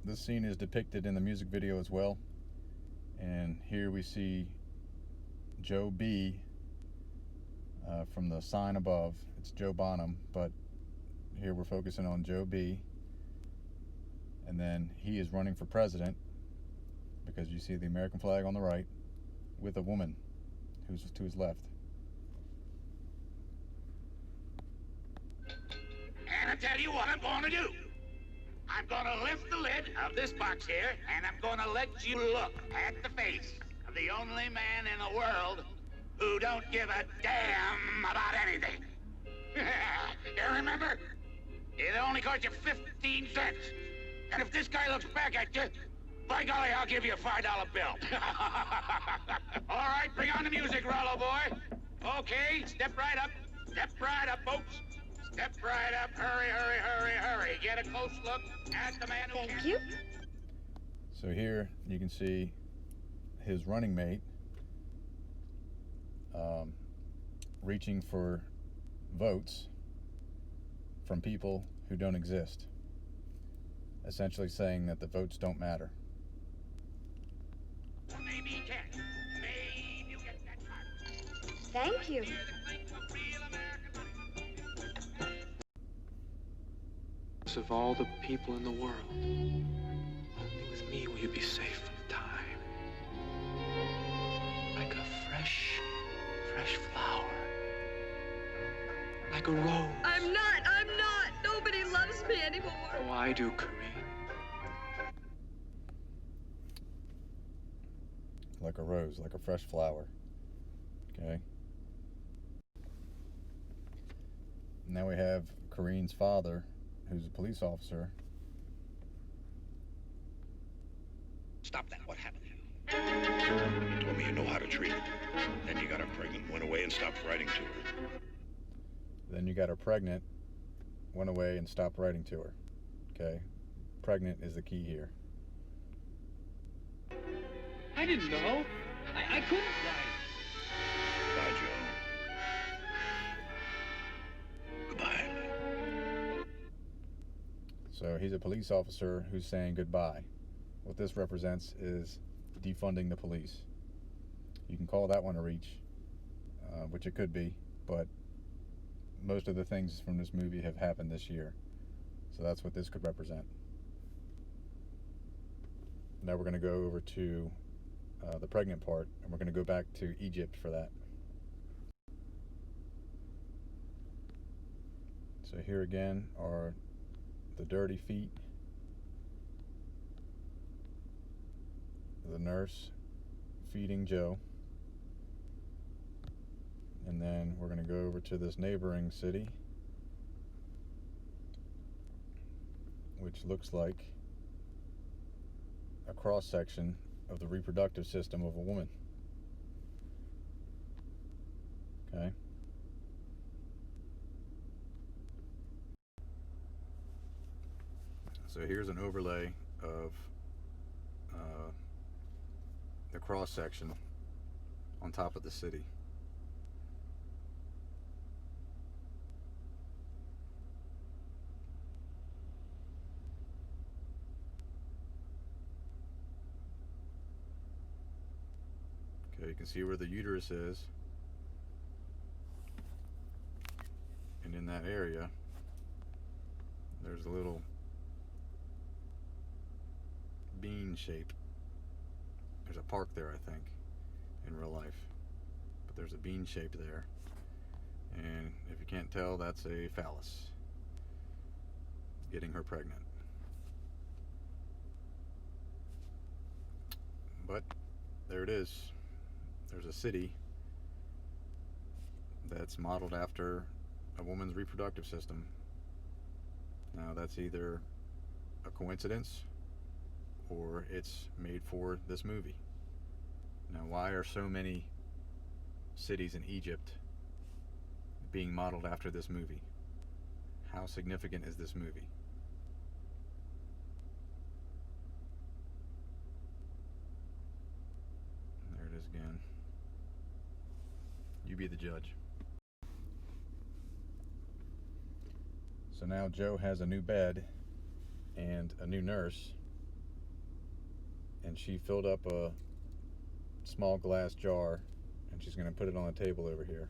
this scene is depicted in the music video as well. And here we see Joe B from the sign above. It's Joe Bonham, but here we're focusing on Joe B. And then he is running for president because you see the American flag on the right with a woman who's to his left. And I tell you what I'm going to do. I'm going to lift the lid of this box here, and I'm going to let you look at the face of the only man in the world who don't give a damn about anything. You remember? It only cost you 15 cents. And if this guy looks back at you, by golly, I'll give you a $5 bill. All right, bring on the music, Rollo boy. Okay, step right up. Step right up, folks. Step right up. Hurry, hurry, hurry, hurry. Get a close look at the man who... Thank you. So here you can see his running mate reaching for votes from people who don't exist, essentially saying that the votes don't matter. Maybe you can. Maybe you get that part. Thank you. Of all the people in the world, only with me will you be safe from time. Like a fresh flower. Like a rose. I'm not. Nobody loves me anymore. Oh, I do, Kareem. Like a rose, like a fresh flower. Okay. Now we have Kareen's father, who's a police officer. Stop that. What happened to you? You told me you know how to treat it. Then you got her pregnant, went away and stopped writing to her. Then you got her pregnant, went away and stopped writing to her. Okay? Pregnant is the key here. I didn't know. I couldn't write. Bye, Joe. Goodbye. So he's a police officer who's saying goodbye. What this represents is defunding the police. You can call that one a reach, which it could be, but most of the things from this movie have happened this year. So that's what this could represent. Now we're going to go over to the pregnant part, and we're going to go back to Egypt for that. So here again are the dirty feet, the nurse feeding Joe, and then we're going to go over to this neighboring city, which looks like a cross-section of the reproductive system of a woman. Okay. So here's an overlay of the cross-section on top of the city. Okay, you can see where the uterus is, and in that area there's a little bean shape. There's a park there, I think, in real life, but there's a bean shape there, and if you can't tell, that's a phallus getting her pregnant. But there it is. There's a city that's modeled after a woman's reproductive system. Now that's either a coincidence or it's made for this movie. Now, why are so many cities in Egypt being modeled after this movie? How significant is this movie? There it is again. You be the judge. So now Joe has a new bed and a new nurse and she filled up a small glass jar, and she's going to put it on the table over here.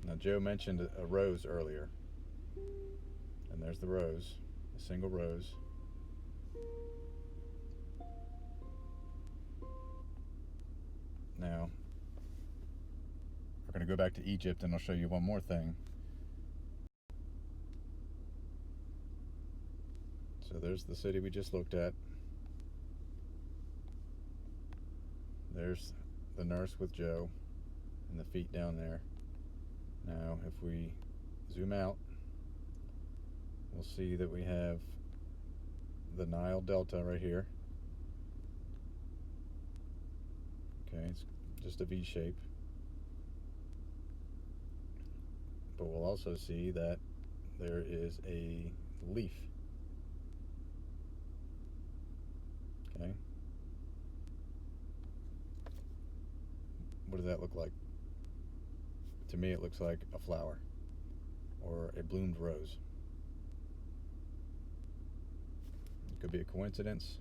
Now, Joe mentioned a rose earlier, and there's the rose, a single rose. Now, we're going to go back to Egypt, and I'll show you one more thing. So there's the city we just looked at. There's the nurse with Joe and the feet down there. Now, if we zoom out, we'll see that we have the Nile Delta right here. Okay, it's just a V shape. But we'll also see that there is a leaf. Okay. What does that look like? To me, it looks like a flower or a bloomed rose. It could be a coincidence,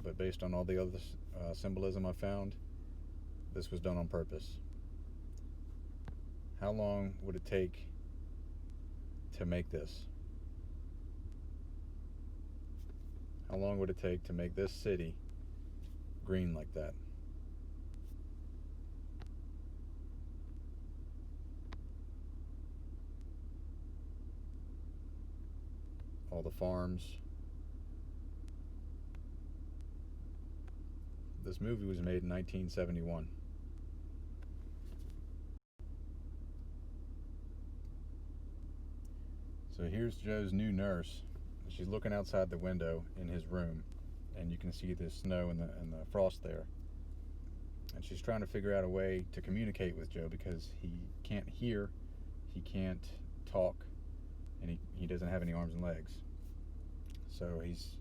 but based on all the other symbolism I found, this was done on purpose. How long would it take to make this? How long would it take to make this city green like that? All the farms. This movie was made in 1971. So here's Joe's new nurse. She's looking outside the window in his room, and you can see the snow and the frost there. And she's trying to figure out a way to communicate with Joe because he can't hear, he can't talk, and he doesn't have any arms and legs. So he's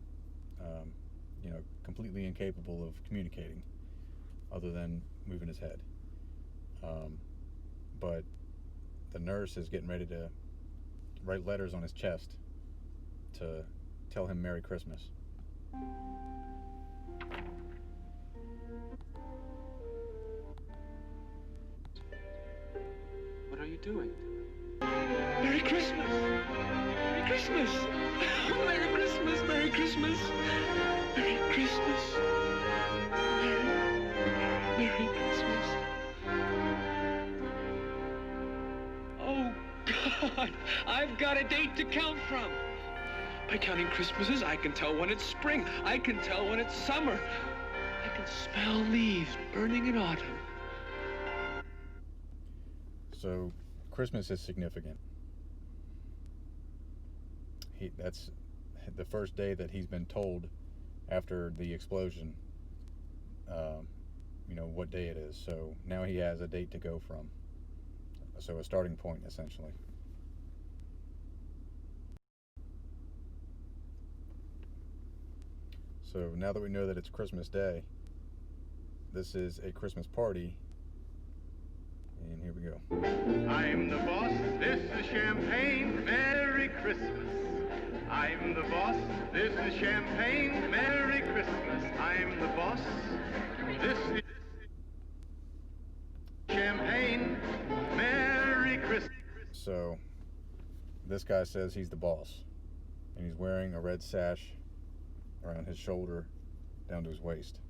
completely incapable of communicating other than moving his head. But the nurse is getting ready to write letters on his chest to tell him Merry Christmas. What are you doing? Merry Christmas! Merry Christmas! Merry Christmas! Merry Christmas! Merry Christmas! Merry Christmas! Oh, God! I've got a date to count from. By counting Christmases, I can tell when it's spring. I can tell when it's summer. I can smell leaves burning in autumn. So Christmas is significant. That's the first day that he's been told after the explosion, what day it is. So now he has a date to go from. So a starting point, essentially. So now that we know that it's Christmas Day, this is a Christmas party. And here we go. I'm the boss, this is champagne, Merry Christmas. I'm the boss, this is champagne, Merry Christmas. I'm the boss, this is champagne, Merry Christmas. So this guy says he's the boss, and he's wearing a red sash around his shoulder down to his waist.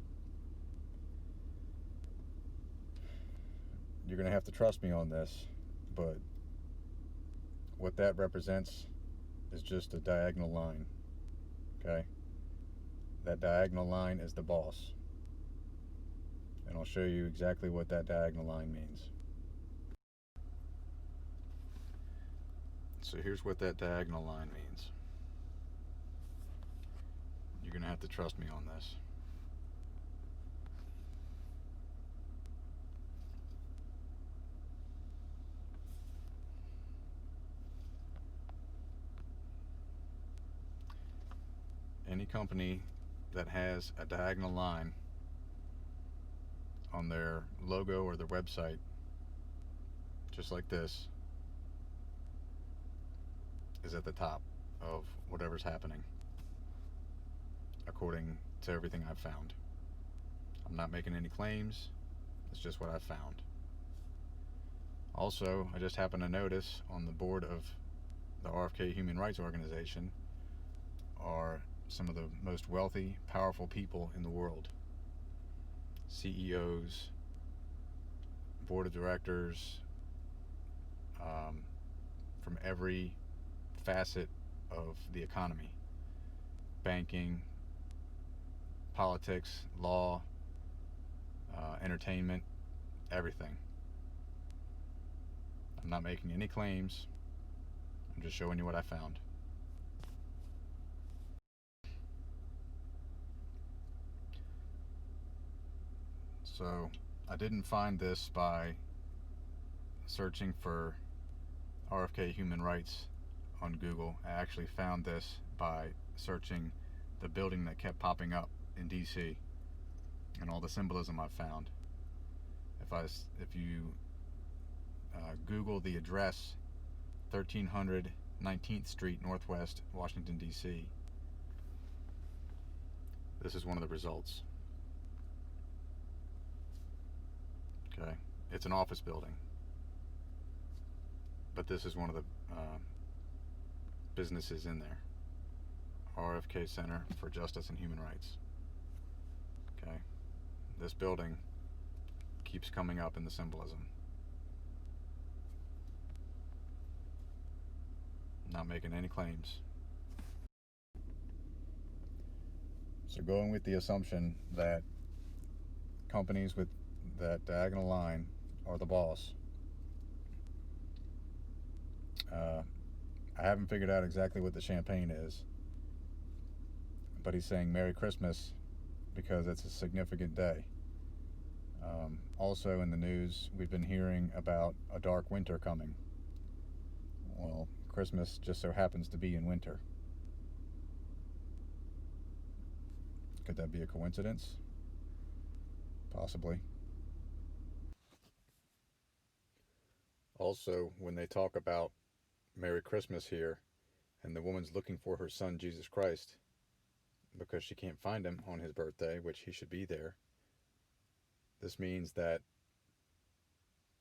You're going to have to trust me on this, but what that represents is just a diagonal line, okay? That diagonal line is the boss. And I'll show you exactly what that diagonal line means. So here's what that diagonal line means. You're going to have to trust me on this. Any company that has a diagonal line on their logo or their website, just like this, is at the top of whatever's happening, according to everything I've found. I'm not making any claims, it's just what I've found. Also, I just happened to notice on the board of the RFK Human Rights Organization are some of the most wealthy, powerful people in the world. CEOs, board of directors, from every facet of the economy. Banking, politics, law, entertainment, everything. I'm not making any claims. I'm just showing you what I found. So I didn't find this by searching for RFK Human Rights on Google. I actually found this by searching the building that kept popping up in DC and all the symbolism I've found. If you Google the address 1300 19th Street Northwest, Washington, D.C., this is one of the results. Okay, it's an office building, but this is one of the businesses in there. RFK Center for Justice and Human Rights. Okay, this building keeps coming up in the symbolism. Not making any claims. So going with the assumption that companies with that diagonal line are the boss, I haven't figured out exactly what the champagne is, but he's saying Merry Christmas because it's a significant day. Also in the news, we've been hearing about a dark winter coming. Well, Christmas just so happens to be in winter. Could that be a coincidence? Possibly. Also, when they talk about Merry Christmas here, and the woman's looking for her son Jesus Christ because she can't find him on his birthday, which he should be there, this means that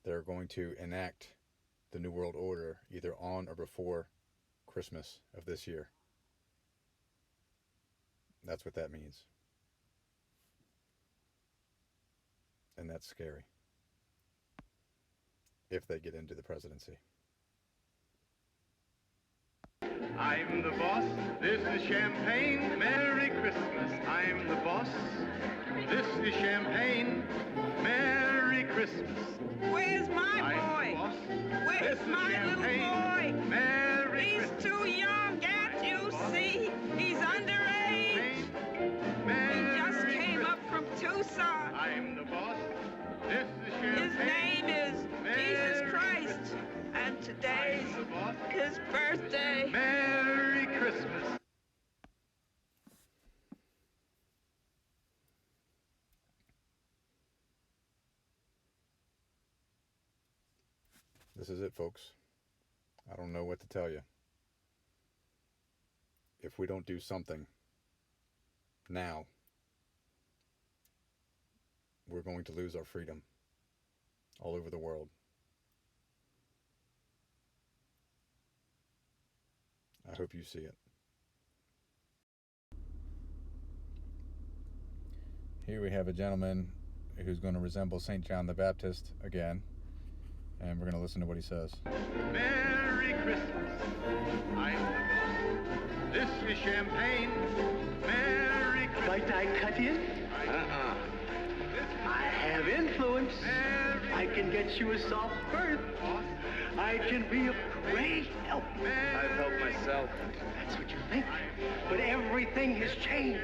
they're going to enact the New World Order either on or before Christmas of this year. That's what that means. And that's scary. If they get into the presidency. I'm the boss, this is champagne, Merry Christmas. I'm the boss, this is champagne, Merry Christmas. Where's my I'm boy? the boss, Where's this is my little champagne, boy? Merry He's Christmas. too young, can't you see? He's underage. He Merry just came Christmas. up from Tucson. I'm the boss, this is champagne. His name is Jesus Merry Christ, Christmas. and today's I'm the boss, his birthday. Merry Christmas. This is it, folks. I don't know what to tell you. If we don't do something now, we're going to lose our freedom all over the world. I hope you see it. Here we have a gentleman who's going to resemble St. John the Baptist again, and we're going to listen to what he says. Merry Christmas. I'm the boss. This is champagne. Merry Christmas. Might I cut in? I have influence. I can get you a soft berth. I can be of great help. I've helped myself. That's what you think. But everything has changed.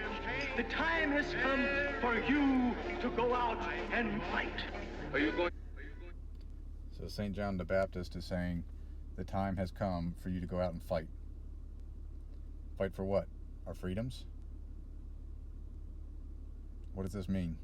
The time has come for you to go out and fight. Are you going? So St. John the Baptist is saying the time has come for you to go out and fight. Fight for what? Our freedoms? What does this mean?